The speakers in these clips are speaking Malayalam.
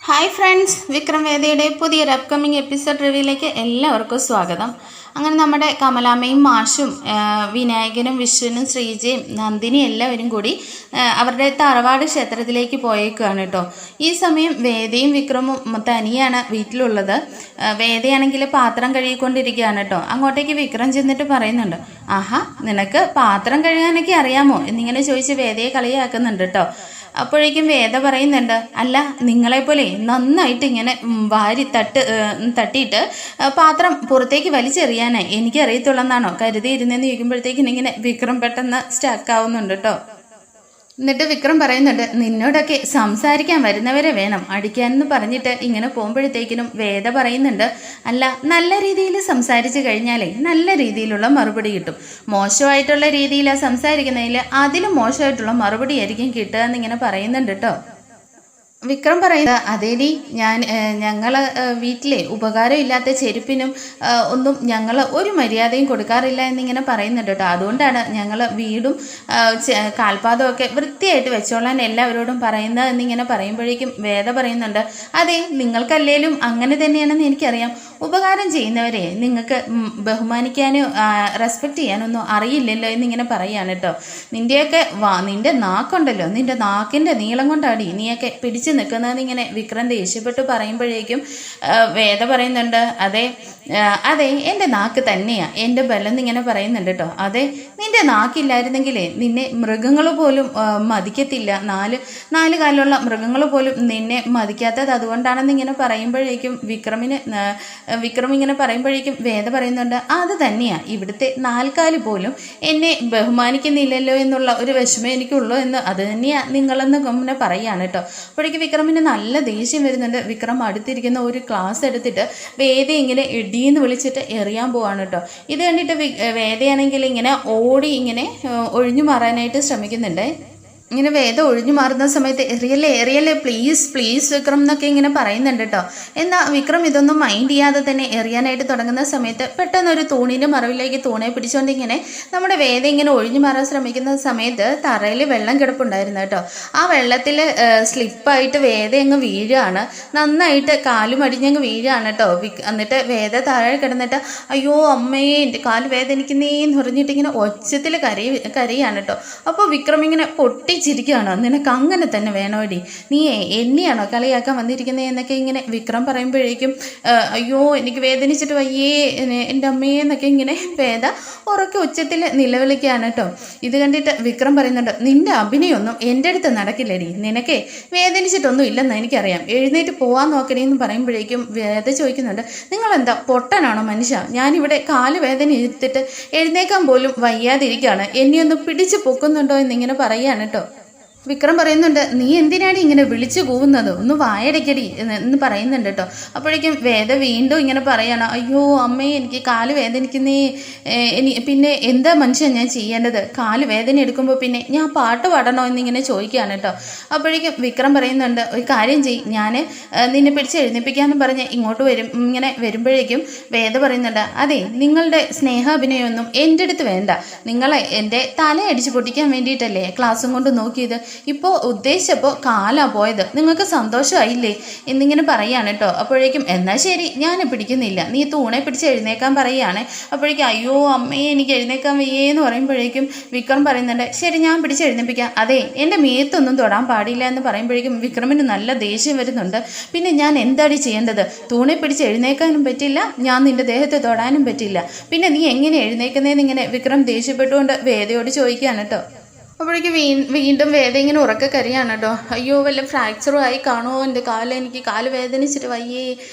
ഹായ് ഫ്രണ്ട്സ്, വിക്രം വേദയുടെ പുതിയൊരു അപ്കമിങ് എപ്പിസോഡ് റിവ്യൂയിലേക്ക് എല്ലാവർക്കും സ്വാഗതം. അങ്ങനെ നമ്മുടെ കമലാമ്മയും മാഷും വിനായകനും വിശ്വനും ശ്രീജയും നന്ദിനിയും എല്ലാവരും കൂടി അവരുടെ തറവാട് ക്ഷേത്രത്തിലേക്ക് പോയേക്കുകയാണ് കേട്ടോ. ഈ സമയം വേദയും വിക്രമും തനിയാണ് വീട്ടിലുള്ളത്. വേദയാണെങ്കിൽ പാത്രം കഴുകിക്കൊണ്ടിരിക്കുകയാണ് കേട്ടോ. അങ്ങോട്ടേക്ക് വിക്രം ചെന്നിട്ട് പറയുന്നുണ്ട്, ആഹാ നിനക്ക് പാത്രം കഴുകാനൊക്കെ അറിയാമോ എന്നിങ്ങനെ ചോദിച്ച് വേദയെ കളിയാക്കുന്നുണ്ട് കേട്ടോ. അപ്പോഴേക്കും വേദ പറയുന്നുണ്ട്, അല്ല നിങ്ങളെപ്പോലെ നന്നായിട്ട് ഇങ്ങനെ വാരി തട്ടിയിട്ട് പാത്രം പുറത്തേക്ക് വലിച്ചെറിയാനായി എനിക്കറിയത്തുള്ളെന്നാണോ കരുതിയിരുന്നെന്ന് ചോദിക്കുമ്പോഴത്തേക്കിനും ഇങ്ങനെ വിക്രം പെട്ടെന്ന് സ്റ്റക്കാവുന്നുണ്ട് കേട്ടോ. എന്നിട്ട് വിക്രം പറയുന്നുണ്ട്, നിന്നോടൊക്കെ സംസാരിക്കാൻ വരുന്നവരെ വേണം അടിക്കാനെന്ന് പറഞ്ഞിട്ട് ഇങ്ങനെ പോകുമ്പോഴത്തേക്കിനും വേദ പറയുന്നുണ്ട്, അല്ല നല്ല രീതിയിൽ സംസാരിച്ചു കഴിഞ്ഞാലേ നല്ല രീതിയിലുള്ള മറുപടി കിട്ടും. മോശമായിട്ടുള്ള രീതിയിലാണ് സംസാരിക്കുന്നതിൽ അതിലും മോശമായിട്ടുള്ള മറുപടി ആയിരിക്കും കിട്ടുക എന്നിങ്ങനെ പറയുന്നുണ്ട് കേട്ടോ. വിക്രം പറയുന്നത്, അതേടി ഞങ്ങൾ വീട്ടിലെ ഉപകാരമില്ലാത്ത ചെരുപ്പിനും ഒന്നും ഞങ്ങൾ ഒരു മര്യാദയും കൊടുക്കാറില്ല എന്നിങ്ങനെ പറയുന്നുണ്ട് കേട്ടോ. അതുകൊണ്ടാണ് ഞങ്ങൾ വീടും കാൽപാദമൊക്കെ വൃത്തിയായിട്ട് വെച്ചോളാൻ എല്ലാവരോടും പറയുന്നത് എന്നിങ്ങനെ പറയുമ്പോഴേക്കും വേദ പറയുന്നുണ്ട്, അതെ നിങ്ങൾക്കല്ലേലും അങ്ങനെ തന്നെയാണെന്ന് എനിക്കറിയാം. ഉപകാരം ചെയ്യുന്നവരെ നിങ്ങൾക്ക് ബഹുമാനിക്കാനോ റെസ്പെക്റ്റ് ചെയ്യാനൊന്നും അറിയില്ലല്ലോ എന്നിങ്ങനെ പറയുകയാണ് കേട്ടോ. നിന്റെ നാക്കുണ്ടല്ലോ, നിന്റെ നാക്കിൻ്റെ നീളം കൊണ്ടാടി നീയൊക്കെ പിടിച്ച് നിൽക്കുന്നതെന്ന് ഇങ്ങനെ വിക്രം ദേഷ്യപ്പെട്ട് പറയുമ്പോഴേക്കും വേദ പറയുന്നുണ്ട്, അതെ എൻ്റെ നാക്ക് തന്നെയാ എൻ്റെ ബലം എന്നിങ്ങനെ പറയുന്നുണ്ട് കേട്ടോ. അതെ നിന്റെ നാക്കില്ലായിരുന്നെങ്കിലേ നിന്നെ മൃഗങ്ങൾ പോലും മതിക്കത്തില്ല, നാല് കാലുള്ള മൃഗങ്ങൾ പോലും നിന്നെ മതിക്കാത്തത് അതുകൊണ്ടാണെന്ന് ഇങ്ങനെ പറയുമ്പോഴേക്കും വിക്രം ഇങ്ങനെ പറയുമ്പോഴേക്കും വേദ പറയുന്നുണ്ട്, അത് തന്നെയാ ഇവിടുത്തെ നാൽക്കാല് പോലും എന്നെ ബഹുമാനിക്കുന്നില്ലല്ലോ എന്നുള്ള ഒരു വിഷമം എനിക്കുള്ളൂ എന്ന് അത് തന്നെയാ നിങ്ങളെന്ന് ഇങ്ങനെ പറയുകയാണ് കേട്ടോ. അപ്പോഴേക്കും വിക്രമിന് നല്ല ദേഷ്യം വരുന്നുണ്ട്. വിക്രം അടുത്തിരിക്കുന്ന ഒരു ക്ലാസ് എടുത്തിട്ട് വേദ ഇങ്ങനെ ഇടീന്ന് വിളിച്ചിട്ട് എറിയാൻ പോവാണ് കേട്ടോ. ഇത് കണ്ടിട്ട് വേദയാണെങ്കിൽ ഇങ്ങനെ ഓടി ഇങ്ങനെ ഒഴിഞ്ഞു മാറാനായിട്ട് ശ്രമിക്കുന്നുണ്ട്. ഇങ്ങനെ വേദ ഒഴിഞ്ഞു മാറുന്ന സമയത്ത് എറിയല്ലേ പ്ലീസ് വിക്രം എന്നൊക്കെ ഇങ്ങനെ പറയുന്നുണ്ട് കേട്ടോ. എന്നാൽ വിക്രം ഇതൊന്നും മൈൻഡ് ചെയ്യാതെ തന്നെ എറിയാനായിട്ട് തുടങ്ങുന്ന സമയത്ത് പെട്ടെന്ന് ഒരു തൂണിൻ്റെ മറവിലേക്ക് തൂണെ പിടിച്ചുകൊണ്ട് ഇങ്ങനെ നമ്മുടെ വേദ ഇങ്ങനെ ഒഴിഞ്ഞു മാറാൻ ശ്രമിക്കുന്ന സമയത്ത് തറയിൽ വെള്ളം കിടപ്പുണ്ടായിരുന്നു കേട്ടോ. ആ വെള്ളത്തിൽ സ്ലിപ്പായിട്ട് വേദ അങ്ങ് വീഴുകയാണ്. നന്നായിട്ട് കാലും അടിഞ്ഞങ്ങ് വീഴുകയാണ് കേട്ടോ. എന്നിട്ട് വേദ താഴെ കിടന്നിട്ട് അയ്യോ അമ്മേ എൻ്റെ കാല് വേദനിക്കുന്നേന്ന് പറഞ്ഞിട്ട് ഇങ്ങനെ ഒച്ചത്തിൽ കരയാണ് കേട്ടോ. അപ്പോൾ വിക്രം ഇങ്ങനെ ചിരിക്കുകയാണോ, നിനക്ക് അങ്ങനെ തന്നെ വേണോടി, നീ എന്നെയാണോ കളിയാക്കാൻ വന്നിരിക്കുന്നത് എന്നൊക്കെ ഇങ്ങനെ വിക്രം പറയുമ്പോഴേക്കും അയ്യോ എനിക്ക് വേദനിച്ചിട്ട് വയ്യേ എൻ്റെ അമ്മയെന്നൊക്കെ ഇങ്ങനെ വേദ ഉറക്കെ ഉച്ചത്തിൽ നിലവിളിക്കുകയാണ് കേട്ടോ. ഇത് കണ്ടിട്ട് വിക്രം പറയുന്നുണ്ട്, നിന്റെ അഭിനയൊന്നും എൻ്റെ അടുത്ത് നടക്കില്ലടി, നിനക്കേ വേദനിച്ചിട്ടൊന്നും ഇല്ലെന്ന് എനിക്കറിയാം, എഴുന്നേറ്റ് പോവാൻ നോക്കണേന്ന് പറയുമ്പോഴേക്കും വേദ ചോദിക്കുന്നുണ്ട്, നിങ്ങളെന്താ പൊട്ടനാണോ മനുഷ്യ, ഞാനിവിടെ കാല് വേദന എടുത്തിട്ട് എഴുന്നേക്കാൻ പോലും വയ്യാതിരിക്കുകയാണ്, എന്നെയൊന്ന് പിടിച്ച് പൊക്കുന്നുണ്ടോ എന്നിങ്ങനെ പറയുകയാണ് കേട്ടോ. വിക്രം പറയുന്നുണ്ട്, നീ എന്തിനാണ് ഇങ്ങനെ വിളിച്ചു കൂവുന്നത്, ഒന്ന് വായടയ്ക്കടി എന്ന് പറയുന്നുണ്ട് കേട്ടോ. അപ്പോഴേക്കും വേദ വീണ്ടും ഇങ്ങനെ പറയാണ്, അയ്യോ അമ്മേ എനിക്ക് കാല് വേദനിക്കുന്നേ, പിന്നെ എന്താ മനുഷ്യൻ ഞാൻ ചെയ്യേണ്ടത്, കാല് വേദന എടുക്കുമ്പോൾ പിന്നെ ഞാൻ പാട്ട് പാടണോ എന്നിങ്ങനെ ചോദിക്കുകയാണ് കേട്ടോ. അപ്പോഴേക്കും വിക്രം പറയുന്നുണ്ട്, ഒരു കാര്യം ചെയ്യും, ഞാൻ നിന്നെ പിടിച്ച് എഴുന്നേൽപ്പിക്കാമെന്ന് പറഞ്ഞ് ഇങ്ങോട്ട് ഇങ്ങനെ വരുമ്പോഴേക്കും വേദ പറയുന്നുണ്ട്, അതെ നിങ്ങളുടെ സ്നേഹാഭിനയമൊന്നും എൻ്റെ അടുത്ത് വേണ്ട, നിങ്ങളെ എൻ്റെ തലയടിച്ച് പൊട്ടിക്കാൻ വേണ്ടിയിട്ടല്ലേ ക്ലാസ്സും കൊണ്ട് നോക്കിയത്, ഇപ്പോൾ ഉദ്ദേശിച്ചപ്പോൾ കാലാ പോയത്, നിങ്ങൾക്ക് സന്തോഷമായില്ലേ എന്നിങ്ങനെ പറയുകയാണ് കേട്ടോ. അപ്പോഴേക്കും എന്നാൽ ശരി ഞാൻ പിടിക്കുന്നില്ല, നീ തൂണെ പിടിച്ച് എഴുന്നേക്കാൻ പറയുകയാണ്. അപ്പോഴേക്കും അയ്യോ അമ്മയെ എനിക്ക് എഴുന്നേക്കാൻ വയ്യേന്ന് പറയുമ്പോഴേക്കും വിക്രം പറയുന്നുണ്ട്, ശരി ഞാൻ പിടിച്ച് എഴുന്നേൽപ്പിക്കാം, അതെ എൻ്റെ മേത്തൊന്നും തൊടാൻ പാടില്ല എന്ന് പറയുമ്പോഴേക്കും വിക്രമിന് നല്ല ദേഷ്യം വരുന്നുണ്ട്. പിന്നെ ഞാൻ എന്താണ് ചെയ്യേണ്ടത്, തൂണെ പിടിച്ച് എഴുന്നേക്കാനും പറ്റില്ല, ഞാൻ നിൻ്റെ ദേഹത്തെ തൊടാനും പറ്റില്ല, പിന്നെ നീ എങ്ങനെ എഴുന്നേക്കുന്നതെന്ന് ഇങ്ങനെ വിക്രം ദേഷ്യപ്പെട്ടുകൊണ്ട് വേദയോട് ചോദിക്കുകയാണ് കേട്ടോ. അപ്പോഴേക്ക് വീണ്ടും വേദ ഇങ്ങനെ ഉറക്കെ കരയാണ് കേട്ടോ. അയ്യോ വല്ല ഫ്രാക്ചറും ആയി കാണുമോ എൻ്റെ എനിക്ക് കാല് വേദനിച്ചിട്ട് വയ്യേ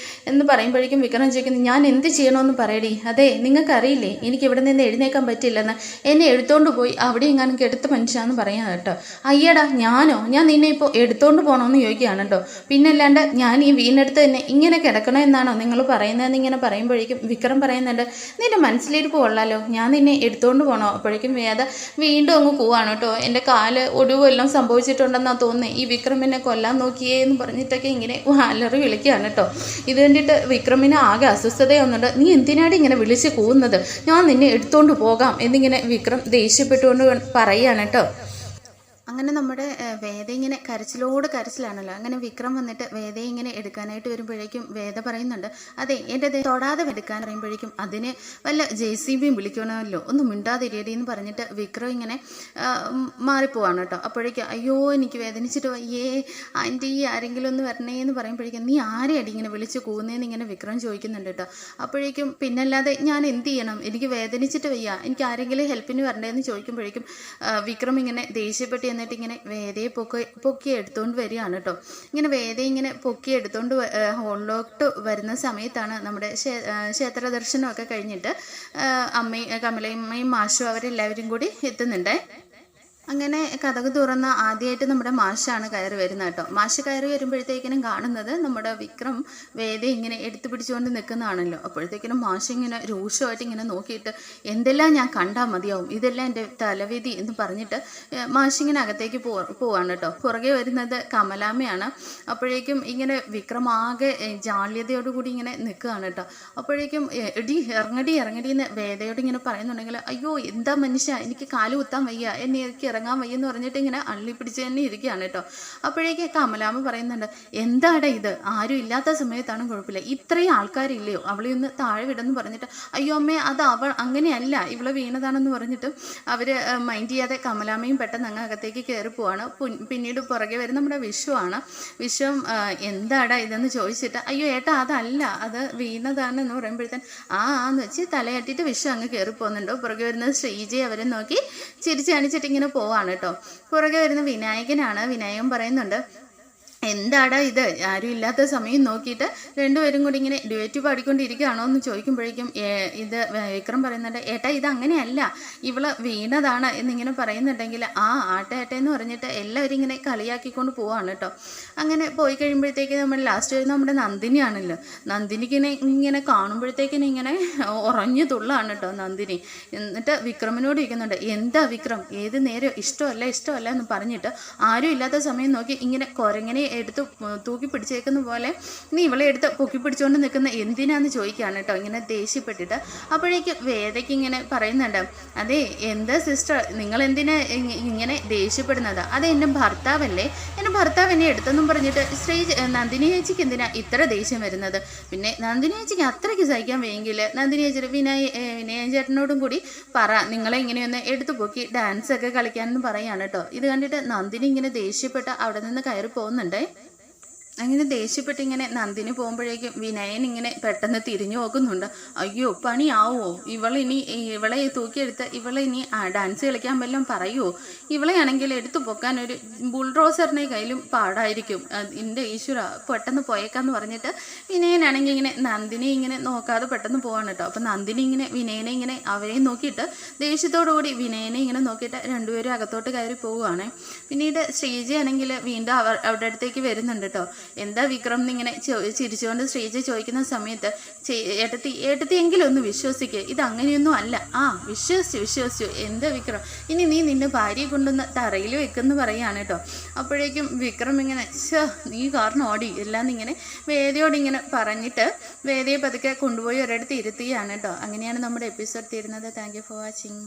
എന്ന് പറയുമ്പോഴേക്കും വിക്രം ചോദിക്കുന്നു, ഞാൻ എന്ത് ചെയ്യണമെന്ന് പറയടി, അതെ നിങ്ങൾക്കറിയില്ലേ എനിക്ക് ഇവിടെ നിന്ന് എഴുന്നേക്കാൻ പറ്റില്ലെന്ന്, എന്നെ എടുത്തോണ്ട് പോയി അവിടെ എങ്ങാനും കെടുത്ത മനുഷ്യാന്ന് പറയാം കേട്ടോ. അയ്യടാ ഞാൻ നിന്നെ ഇപ്പോൾ എടുത്തോണ്ട് പോകണമെന്ന് ചോദിക്കുകയാണ് കേട്ടോ. പിന്നല്ലാണ്ട് ഞാൻ ഈ വീടിനടുത്ത് തന്നെ ഇങ്ങനെ കിടക്കണമെന്നാണോ നിങ്ങൾ പറയുന്നതെന്ന് ഇങ്ങനെ പറയുമ്പോഴേക്കും വിക്രം പറയുന്നുണ്ട്, നിന്റെ മനസ്സിലിരിപ്പ് കൊള്ളാലോ, ഞാൻ നിന്നെ എടുത്തോണ്ട് പോകണോ. അപ്പോഴേക്കും വേദ വീണ്ടും അങ്ങ് പോവാണ് കേട്ടോ. എൻ്റെ കാല് ഒടിവെല്ലാം സംഭവിച്ചിട്ടുണ്ടെന്നാണ് തോന്നുന്നത്, ഈ വിക്രമിനെ കൊല്ലാൻ നോക്കിയേ എന്ന് പറഞ്ഞിട്ടൊക്കെ ഇങ്ങനെ അലറി വിളിക്കുകയാണ് കേട്ടോ. ഇത് കണ്ടിട്ട് വിക്രമിന് ആകെ അസ്വസ്ഥതയൊന്നുണ്ട്, നീ എന്തിനാണ് ഇങ്ങനെ വിളിച്ച് കൂവുന്നത്, ഞാൻ നിന്നെ എടുത്തോണ്ട് പോകാം എന്നിങ്ങനെ വിക്രം ദേഷ്യപ്പെട്ടുകൊണ്ട് പറയുകയാണ് കേട്ടോ. അങ്ങനെ നമ്മുടെ വേദ ഇങ്ങനെ കരച്ചിലോട് കരച്ചിലാണല്ലോ. അങ്ങനെ വിക്രം വന്നിട്ട് വേദയെ ഇങ്ങനെ എടുക്കാനായിട്ട് വരുമ്പോഴേക്കും വേദ പറയുന്നുണ്ട്, അതെ എൻ്റെ തൊടാതെ എടുക്കാൻ പറയുമ്പോഴേക്കും അതിന് വല്ല JCB വിളിക്കണമല്ലോ, ഒന്നും മിണ്ടാതിരിയടി എന്ന് പറഞ്ഞിട്ട് വിക്രം ഇങ്ങനെ മാറിപ്പോവാണ് കേട്ടോ. അപ്പോഴേക്കും അയ്യോ എനിക്ക് വേദനിച്ചിട്ട് വയ്യേ ആൻറ്റി ആരെങ്കിലും ഒന്ന് വരണേ എന്ന് പറയുമ്പോഴേക്കും നീ ആരെയടി ഇങ്ങനെ വിളിച്ച് കൂന്നേന്ന് ഇങ്ങനെ വിക്രം ചോദിക്കുന്നുണ്ട് കേട്ടോ. അപ്പോഴേക്കും പിന്നല്ലാതെ ഞാൻ എന്ത് ചെയ്യണം, എനിക്ക് വേദനിച്ചിട്ട് വയ്യ, എനിക്ക് ആരെങ്കിലും ഹെൽപ്പിന് വരണ്ടേന്ന് ചോദിക്കുമ്പോഴേക്കും വിക്രം ഇങ്ങനെ ദേഷ്യപ്പെട്ട് എന്നിട്ട് ഇങ്ങനെ വേദയെ പൊക്കി എടുത്തുകൊണ്ട് വരികയാണ് കേട്ടോ. ഇങ്ങനെ വേദയെ ഇങ്ങനെ പൊക്കി എടുത്തുകൊണ്ട് ഹോളിലോട്ട് വരുന്ന സമയത്താണ് നമ്മുടെ ക്ഷേത്ര ദർശനമൊക്കെ കഴിഞ്ഞിട്ട് അമ്മയും കമലയമ്മയും മാഷും അവരെല്ലാവരും കൂടി എത്തുന്നുണ്ടേ. അങ്ങനെ കഥക് തുറന്ന ആദ്യമായിട്ട് നമ്മുടെ മാഷാണ് കയറി വരുന്നത് കേട്ടോ. മാഷ് കയറി വരുമ്പോഴത്തേക്കിനും കാണുന്നത് നമ്മുടെ വിക്രം വേദ ഇങ്ങനെ എടുത്തു പിടിച്ചുകൊണ്ട് നിൽക്കുന്നതാണല്ലോ. അപ്പോഴത്തേക്കിനും മാഷ് ഇങ്ങനെ രൂക്ഷമായിട്ട് ഇങ്ങനെ നോക്കിയിട്ട് എന്തെല്ലാം ഞാൻ കണ്ടാൽ മതിയാവും, ഇതെല്ലാം എൻ്റെ തലവിധി എന്ന് പറഞ്ഞിട്ട് മാഷിങ്ങനെ അകത്തേക്ക് പോവാണ് കേട്ടോ. പുറകെ വരുന്നത് കമലാമ്മയാണ്. അപ്പോഴേക്കും ഇങ്ങനെ വിക്രം ആകെ ജാള്യതയോടുകൂടി ഇങ്ങനെ നിൽക്കുകയാണ് കേട്ടോ. അപ്പോഴേക്കും ഇറങ്ങടി എന്ന് വേദയോട് ഇങ്ങനെ പറയുന്നുണ്ടെങ്കിൽ അയ്യോ എന്താ മനുഷ്യ, എനിക്ക് കാല് കുത്താൻ വയ്യ, എനിക്ക് ഇറങ്ങാൻ വയ്യെന്ന് പറഞ്ഞിട്ട് ഇങ്ങനെ അള്ളിപ്പിടിച്ച് തന്നെ ഇരിക്കുകയാണ് കേട്ടോ. അപ്പോഴേക്ക് കമലാമ്മ പറയുന്നുണ്ട്, എന്താടാ ഇത്, ആരും ഇല്ലാത്ത സമയത്താണ് കുഴപ്പമില്ല, ഇത്രയും ആൾക്കാരില്ലയോ, അവളെ ഒന്ന് താഴെ വിടെന്ന് പറഞ്ഞിട്ട് അയ്യോ അമ്മേ അത് അവൾ അങ്ങനെയല്ല, ഇവളെ വീണതാണെന്ന് പറഞ്ഞിട്ട് അവർ മൈൻഡ് ചെയ്യാതെ കമലാമ്മയും പെട്ടെന്ന് അങ്ങ് അകത്തേക്ക് കയറി പോവാണ്. പിന്നീട് പുറകെ വരും നമ്മുടെ വിഷുവാണ്. വിഷുവും എന്താടാ ഇതെന്ന് ചോദിച്ചിട്ട് അയ്യോ ഏട്ടാ അതല്ല, അത് വീണതാണെന്ന് പറയുമ്പോഴത്തേന് ആന്ന് വെച്ച് തലയാട്ടിയിട്ട് വിഷു അങ്ങ് കയറി പോകുന്നുണ്ടോ. പുറകെ വരുന്നത് ശ്രീജയെ അവരെ നോക്കി ചിരിച്ച് കാണിച്ചിട്ട് ഇങ്ങനെ പോവാണ് കേട്ടോ. പുറകെ വരുന്ന വിനായകനാണ്. വിനായകൻ പറയുന്നുണ്ട്, എന്താടാ ഇത്, ആരും ഇല്ലാത്ത സമയം നോക്കിയിട്ട് രണ്ടുപേരും കൂടി ഇങ്ങനെ ഡ്യുവറ്റ് പാടിക്കൊണ്ടിരിക്കുകയാണോ എന്ന് ചോദിക്കുമ്പോഴേക്കും ഇത് വിക്രം പറയുന്നുണ്ട്, ഏട്ടാ ഇത് അങ്ങനെയല്ല, ഇവള് വീണതാണ് എന്നിങ്ങനെ പറയുന്നുണ്ടെങ്കിൽ ആട്ടെ എന്ന് പറഞ്ഞിട്ട് എല്ലാവരും ഇങ്ങനെ കളിയാക്കിക്കൊണ്ട് പോവാണ് കേട്ടോ. അങ്ങനെ പോയി കഴിയുമ്പോഴത്തേക്ക് നമ്മൾ ലാസ്റ്റ് വരുന്ന നമ്മുടെ നന്ദിനിയാണല്ലോ. നന്ദിനിക്ക് ഇങ്ങനെ കാണുമ്പോഴത്തേക്കിനും ഇങ്ങനെ ഉറഞ്ഞു തുള്ളാണ് കേട്ടോ നന്ദിനി. എന്നിട്ട് വിക്രമിനോട് ഇരിക്കുന്നുണ്ട്, എന്താ വിക്രം ഏത് നേരം ഇഷ്ടമല്ല എന്ന് പറഞ്ഞിട്ട് ആരും ഇല്ലാത്ത സമയം നോക്കി ഇങ്ങനെ കുരങ്ങനെ എടുത്ത് തൂക്കി പിടിച്ചേക്കുന്ന പോലെ നീ ഇവളെ എടുത്ത് പൊക്കി പിടിച്ചുകൊണ്ട് നിൽക്കുന്ന എന്തിനാന്ന് ചോദിക്കുകയാണ് കേട്ടോ ഇങ്ങനെ ദേഷ്യപ്പെട്ടിട്ട്. അപ്പോഴേക്ക് വേദയ്ക്ക് ഇങ്ങനെ പറയുന്നുണ്ട്, അതെ എന്താ സിസ്റ്റർ നിങ്ങൾ എന്തിനാ ഇങ്ങനെ ദേഷ്യപ്പെടുന്നത്, അത് എൻ്റെ ഭർത്താവല്ലേ, എൻ്റെ ഭർത്താവ് എന്നെ എടുത്തെന്നും പറഞ്ഞിട്ട് നന്ദിനി ചേച്ചിക്ക് എന്തിനാ ഇത്ര ദേഷ്യം വരുന്നത്, പിന്നെ നന്ദിനി ചേച്ചിക്ക് അത്രയ്ക്ക് സഹിക്കാൻ വയ്യെങ്കിൽ നന്ദിനി ചേച്ചി വിനയൻ ചേട്ടനോടും കൂടി പറ നിങ്ങളെ ഇങ്ങനെയൊന്ന് എടുത്തു പൊക്കി ഡാൻസ് ഒക്കെ കളിക്കാനെന്ന് പറയാണ് കേട്ടോ. ഇത് കണ്ടിട്ട് നന്ദിനി ഇങ്ങനെ ദേഷ്യപ്പെട്ട് അവിടെ നിന്ന് കയറി പോകുന്നുണ്ട്. അങ്ങനെ ദേഷ്യപ്പെട്ട് ഇങ്ങനെ നന്ദിനി പോകുമ്പോഴേക്കും വിനയൻ ഇങ്ങനെ പെട്ടെന്ന് തിരിഞ്ഞു നോക്കുന്നുണ്ട്, അയ്യോ പണിയാവോ, ഇവളെ തൂക്കിയെടുത്ത് ഇവളെ ഇനി ഡാൻസ് കളിക്കാൻ വല്ലതും പറയുമോ, ഇവളെയാണെങ്കിൽ എടുത്തു പൊക്കാൻ ഒരു ബുൾഡോസറിൻ്റെ കയ്യിലും പാടായിരിക്കും, എൻ്റെ ഈശ്വര പെട്ടെന്ന് പോയേക്കാന്ന് പറഞ്ഞിട്ട് വിനയനാണെങ്കിൽ ഇങ്ങനെ നന്ദിനി ഇങ്ങനെ നോക്കാതെ പെട്ടെന്ന് പോവാണ് കേട്ടോ. അപ്പം നന്ദിനി ഇങ്ങനെ വിനയനെ ഇങ്ങനെ അവരെയും നോക്കിയിട്ട് ദേഷ്യത്തോടു കൂടി വിനയനെ ഇങ്ങനെ നോക്കിയിട്ട് രണ്ടുപേരും അകത്തോട്ട് കയറി പോവുകയാണ്. പിന്നീട് ശ്രീജയാണെങ്കിൽ വീണ്ടും അവരുടെ അടുത്തേക്ക് വരുന്നുണ്ട് കേട്ടോ. എന്താ വിക്രം എന്നിങ്ങനെ ചിരിച്ചുകൊണ്ട് ശ്രീജ ചോദിക്കുന്ന സമയത്ത് ഏട്ടത്തി എങ്കിലും ഒന്ന് വിശ്വസിക്കുക, ഇത് അങ്ങനെയൊന്നും അല്ല, വിശ്വസിച്ചു എന്താ വിക്രം, ഇനി നീ നിന്റെ ഭാര്യയെ കൊണ്ടൊന്ന് തറയിൽ വെക്കെന്ന് പറയാണ് കേട്ടോ. അപ്പോഴേക്കും വിക്രം ഇങ്ങനെ നീ കാരണം ഓടി എല്ലാം ഇങ്ങനെ വേദയോടിങ്ങനെ പറഞ്ഞിട്ട് വേദയെ പതുക്കെ കൊണ്ടുപോയി ഒരിടത്ത് ഇരുത്തുകയാണ് കേട്ടോ. അങ്ങനെയാണ് നമ്മുടെ എപ്പിസോഡ് തീരുന്നത്. Thank you for watching.